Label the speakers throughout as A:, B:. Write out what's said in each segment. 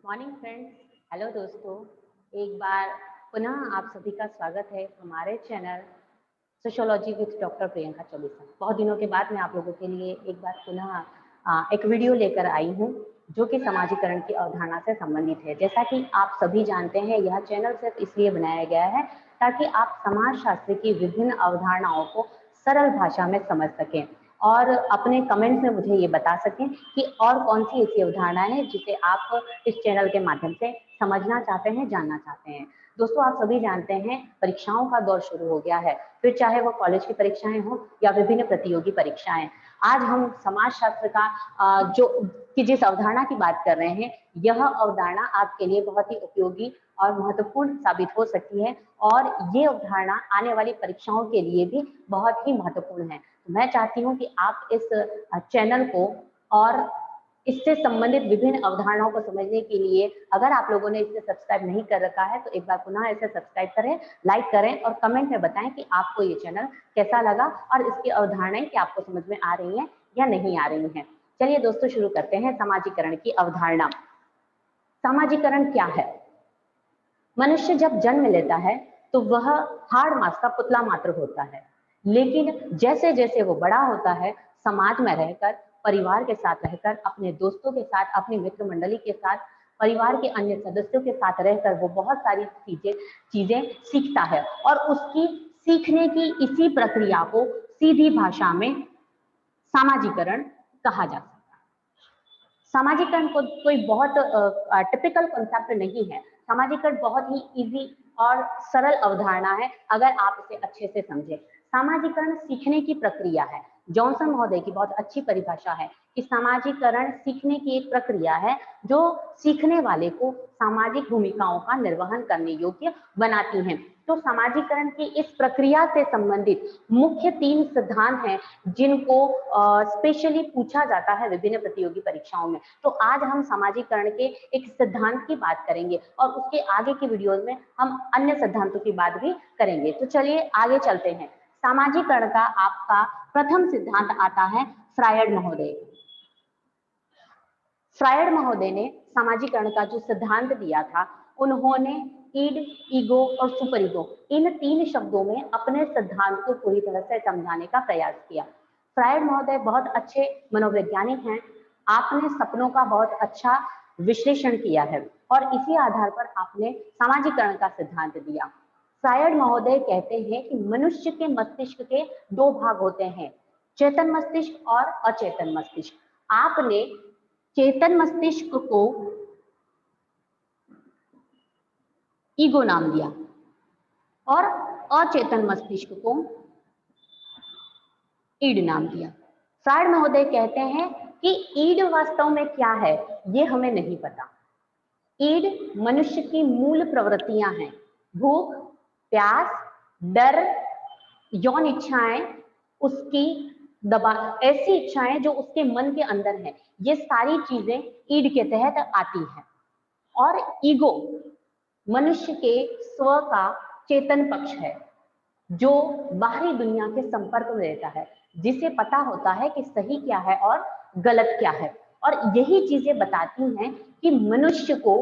A: Morning friends. Hello दोस्तों, एक बार पुनः आप सभी का स्वागत है हमारे channel sociology with doctor Priyanka Chaubisa. बहुत दिनों के बाद मैं आप लोगों के लिए एक बार पुनः एक वीडियो लेकर आई हूँ जो कि समाजीकरण की अवधारणा से संबंधित है। जैसा कि आप सभी जानते हैं, यह चैनल सिर्फ इसलिए बनाया गया है ताकि आप समाजशास्त्र की विभिन्न अवधारणाओं को सरल भाषा में समझ सकें और अपने कमेंट्स में मुझे ये बता सकें कि और कौन सी ऐसी अवधारणाएं हैं जिसे आप इस चैनल के माध्यम से समझना चाहते हैं, जानना चाहते हैं। दोस्तों, आप सभी जानते हैं परीक्षाओं का दौर शुरू हो गया है, फिर चाहे वो कॉलेज की परीक्षाएं हों या विभिन्न प्रतियोगी परीक्षाएं। आज हम समाजशास्त्र का जिस अवधारणा की बात कर रहे हैं, यह अवधारणा आपके लिए बहुत ही उपयोगी और महत्वपूर्ण साबित हो सकती है और ये अवधारणा आने वाली परीक्षाओं के लिए भी बहुत ही महत्वपूर्ण है। मैं चाहती हूँ कि आप इस चैनल को और इससे संबंधित विभिन्न अवधारणाओं को समझने के लिए अगर आप लोगों ने इसे सब्सक्राइब नहीं कर रखा है तो एक बार पुनः इसे सब्सक्राइब करें, लाइक करें और कमेंट में बताएं कि आपको ये चैनल कैसा लगा और इसकी अवधारणाएं क्या आपको समझ में आ रही हैं या नहीं आ रही हैं। चलिए दोस्तों, शुरू करते हैं समाजीकरण की अवधारणा। समाजीकरण क्या है? मनुष्य जब जन्म लेता है तो वह हाड़ मांस का पुतला मात्र होता है, लेकिन जैसे जैसे वो बड़ा होता है, समाज में रहकर, परिवार के साथ रहकर, अपने दोस्तों के साथ, अपनी मित्र मंडली के साथ, परिवार के अन्य सदस्यों के साथ रहकर वो बहुत सारी चीजें सीखता है और उसकी सीखने की इसी प्रक्रिया को सीधी भाषा में सामाजीकरण कहा जाता है। सामाजीकरण को कोई बहुत टिपिकल कॉन्सेप्ट नहीं है। सामाजीकरण बहुत ही इजी और सरल अवधारणा है अगर आप इसे अच्छे से समझें। सामाजीकरण सीखने की प्रक्रिया है। जॉनसन महोदय की बहुत अच्छी परिभाषा है कि सामाजीकरण सीखने की एक प्रक्रिया है जो सीखने वाले को सामाजिक भूमिकाओं का निर्वहन करने योग्य बनाती है। तो सामाजीकरण की इस प्रक्रिया से संबंधित मुख्य 3 सिद्धांत हैं जिनको स्पेशली पूछा जाता है विभिन्न प्रतियोगी परीक्षाओं में। तो आज हम सामाजीकरण के एक सिद्धांत की बात करेंगे और उसके आगे की वीडियोस में हम अन्य सिद्धांतों की बात भी करेंगे। तो चलिए आगे चलते हैं। सामाजीकरण का आपका प्रथम सिद्धांत आता है फ्रायड महोदय। फ्रायड महोदय ने सामाजीकरण का जो सिद्धांत दिया था, उन्होंने ईड, ईगो और सुपर ईगो, इन 3 शब्दों में अपने सिद्धांत को पूरी तरह से समझाने का प्रयास किया। फ्रायड महोदय बहुत अच्छे मनोवैज्ञानिक हैं। आपने सपनों का बहुत अच्छा विश्लेषण किया है और इसी आधार पर आपने सामाजीकरण का सिद्धांत दिया। फ्रायड महोदय कहते हैं कि मनुष्य के मस्तिष्क के 2 भाग होते हैं, चेतन मस्तिष्क और अचेतन मस्तिष्क। आपने चेतन मस्तिष्क को ईगो नाम दिया और अचेतन मस्तिष्क को ईड नाम दिया। फ्रायड महोदय कहते हैं कि ईड वास्तव में क्या है ये हमें नहीं पता। ईड मनुष्य की मूल प्रवृत्तियां हैं, भूख, प्यास, डर, यौन इच्छाएं, उसकी ऐसी इच्छाएं जो उसके मन के अंदर है, ये सारी चीजें ईड के तहत आती हैं। और ईगो मनुष्य के स्व का चेतन पक्ष है जो बाहरी दुनिया के संपर्क में रहता है, जिसे पता होता है कि सही क्या है और गलत क्या है। और यही चीजें बताती हैं कि मनुष्य को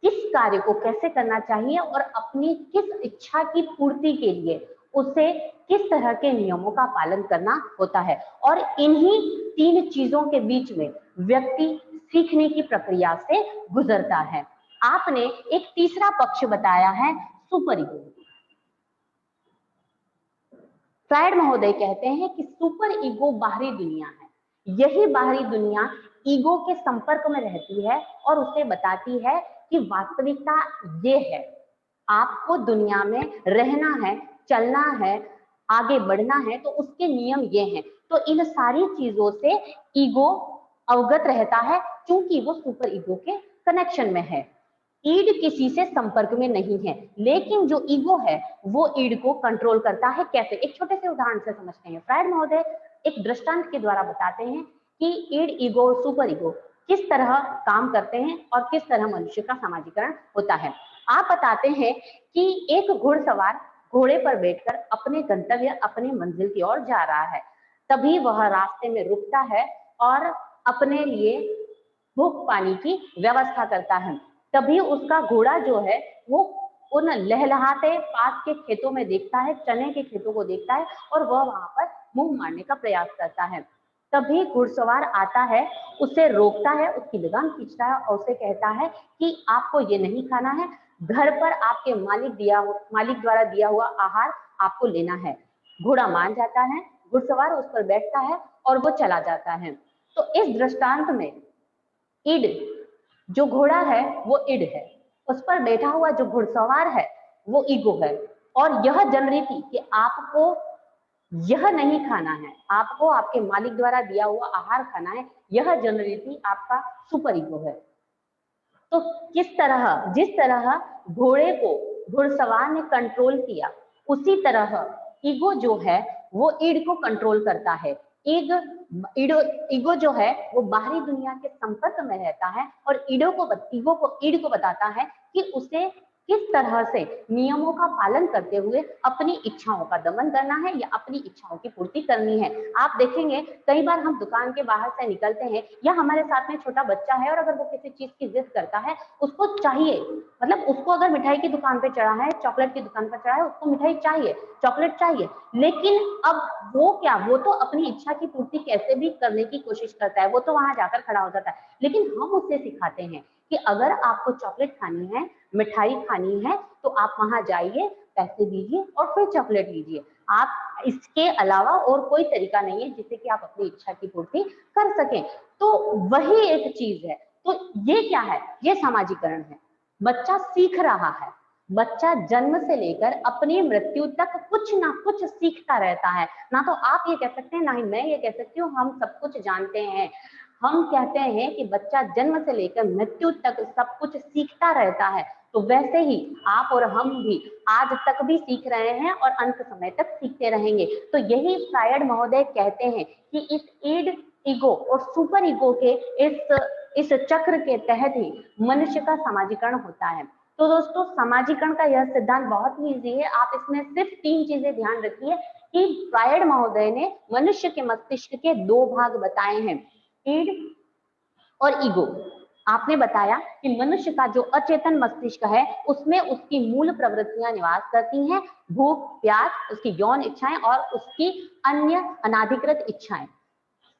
A: किस कार्य को कैसे करना चाहिए और अपनी किस इच्छा की पूर्ति के लिए उसे किस तरह के नियमों का पालन करना होता है। और इन्हीं 3 चीजों के बीच में व्यक्ति सीखने की प्रक्रिया से गुजरता है। आपने एक तीसरा पक्ष बताया है, सुपर ईगो। फ्रायड महोदय कहते हैं कि सुपर ईगो बाहरी दुनिया है। यही बाहरी दुनिया ईगो के संपर्क में रहती है और उसे बताती है कि वास्तविकता ये है, आपको दुनिया में रहना है, चलना है, आगे बढ़ना है, तो उसके नियम ये हैं। तो इन सारी चीजों से ईगो अवगत रहता है क्योंकि वो सुपर ईगो के कनेक्शन में है। ईड किसी से संपर्क में नहीं है, लेकिन जो ईगो है वो ईड को कंट्रोल करता है। कैसे? एक छोटे से उदाहरण से समझते हैं। फ्रायड महोदय एक दृष्टांत के द्वारा बताते हैं कि ईड, ईगो और सुपर ईगो किस तरह काम करते हैं और किस तरह मनुष्य का समाजीकरण होता है। आप बताते हैं कि एक घुड़सवार घोड़े पर बैठकर अपने गंतव्य, अपने मंजिल की ओर जा रहा है। तभी वह रास्ते में रुकता है और अपने लिए भूख पानी की व्यवस्था करता है। तभी उसका घोड़ा जो है वो उन लहलहाते पास के खेतों में देखता है, चने के खेतों को देखता है और वह वहां पर मुंह मारने का प्रयास करता है। तभी घुड़सवार आता है, उसे रोकता है, उसकी लगाम खींचता है और उसे कहता है कि आपको ये नहीं खाना है, घर पर आपके मालिक द्वारा दिया हुआ आहार आपको लेना है। घोड़ा मान जाता है, घुड़सवार उस पर बैठता है और वो चला जाता है। तो इस दृष्टांत में इड जो घोड़ा है वो इड है, उस पर बैठा हुआ जो घुड़सवार है वो ईगो है। और यह जनरीति कि आपको यह नहीं खाना है, आपको आपके मालिक द्वारा दिया हुआ आहार खाना है, यह जनरीति आपका सुपर ईगो है। तो जिस तरह घोड़े को घुड़सवार ने कंट्रोल किया, उसी तरह ईगो जो है वो ईड को कंट्रोल करता है। ईगो जो है वो बाहरी दुनिया के संपर्क में रहता है और ईड को बताता है कि उसे किस तरह से नियमों का पालन करते हुए अपनी इच्छाओं का दमन करना है या अपनी इच्छाओं की पूर्ति करनी है। आप देखेंगे कई बार हम दुकान के बाहर से निकलते हैं या हमारे साथ में छोटा बच्चा है और अगर वो किसी चीज की जिद करता है, उसको चाहिए, मतलब उसको अगर मिठाई की दुकान पे चढ़ा है, चॉकलेट की दुकान पर चढ़ा है, उसको मिठाई चाहिए, चॉकलेट चाहिए, लेकिन अब वो तो अपनी इच्छा की पूर्ति कैसे भी करने की कोशिश करता है, वो तो वहां जाकर खड़ा हो जाता है। लेकिन हम उसे सिखाते हैं कि अगर आपको चॉकलेट खानी है, मिठाई खानी है, तो आप वहां जाइए, पैसे दीजिए और फिर चॉकलेट लीजिए। आप इसके अलावा और कोई तरीका नहीं है जिससे कि आप अपनी इच्छा की पूर्ति कर सकें। तो वही एक चीज है। तो ये क्या है? ये सामाजिकरण है। बच्चा सीख रहा है, बच्चा जन्म से लेकर अपनी मृत्यु तक कुछ ना कुछ सीखता रहता है। ना तो आप ये कह सकते हैं, ना ही मैं ये कह सकती हूँ हम सब कुछ जानते हैं। हम कहते हैं कि बच्चा जन्म से लेकर मृत्यु तक सब कुछ सीखता रहता है। तो वैसे ही आप और हम भी आज तक भी सीख रहे हैं और अंत समय तक सीखते रहेंगे। तो यही फ्रायड महोदय कहते हैं कि इस ईड, ईगो और सुपर ईगो के इस चक्र के तहत ही मनुष्य का समाजीकरण होता है। तो दोस्तों, समाजीकरण का यह सिद्धांत बहुत ही इजी है। आप इसमें सिर्फ 3 चीजें ध्यान रखिए कि फ्रायड महोदय ने मनुष्य के मस्तिष्क के 2 भाग बताए हैं, ईड और ईगो। आपने बताया कि मनुष्य का जो अचेतन मस्तिष्क है उसमें उसकी मूल प्रवृत्तियां निवास करती हैं, भूख, प्यास, उसकी यौन इच्छाएं और उसकी अन्य अनाधिकृत इच्छाएं।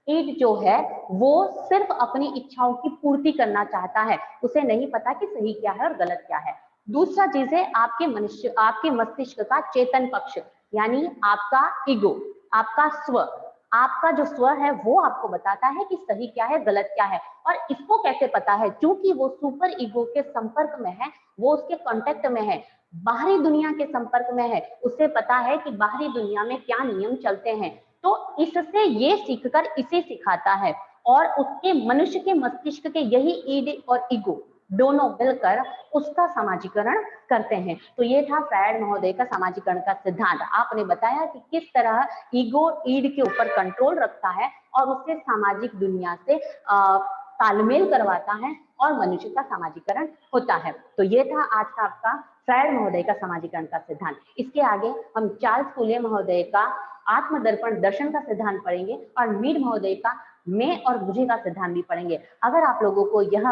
A: ईड जो है वो सिर्फ अपनी इच्छाओं की पूर्ति करना चाहता है, उसे नहीं पता कि सही क्या है और गलत क्या है। दूसरा चीज है आपके मस्तिष्क का चेतन पक्ष, यानी आपका ईगो, आपका स्व। आपका जो स्व है वो आपको बताता है कि सही क्या है, गलत क्या है। और इसको कैसे पता है? क्योंकि वो सुपर ईगो के संपर्क में है, वो उसके कांटेक्ट में है, बाहरी दुनिया के संपर्क में है, उसे पता है कि बाहरी दुनिया में क्या नियम चलते हैं। तो इससे ये सीखकर इसे सिखाता है और उसके मनुष्य के मस्तिष्क के यही ईड और ईगो दोनों मिलकर उसका समाजीकरण करते हैं। तो ये था फ्रायड महोदय का समाजीकरण का सिद्धांत। आपने बताया कि किस तरह ईगो ईड के ऊपर कंट्रोल रखता है और उससे सामाजिक दुनिया से तालमेल करवाता है और मनुष्य का समाजीकरण होता है। तो ये था आज का आपका फ्रायड महोदय का समाजीकरण का सिद्धांत। इसके आगे हम चार्ल्स फूले महोदय का आत्मदर्पण दर्शन का सिद्धांत पढ़ेंगे और मीड महोदय का मैं और मुझे का सिद्धांत भी पढ़ेंगे। अगर आप लोगों को यह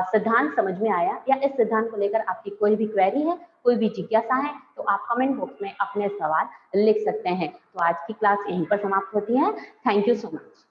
A: सिद्धांत समझ में आया या इस सिद्धांत को लेकर आपकी कोई भी क्वेरी है, कोई भी जिज्ञासा है, तो आप कमेंट बॉक्स में अपने सवाल लिख सकते हैं। तो आज की क्लास यहीं पर समाप्त होती है। Thank you so much.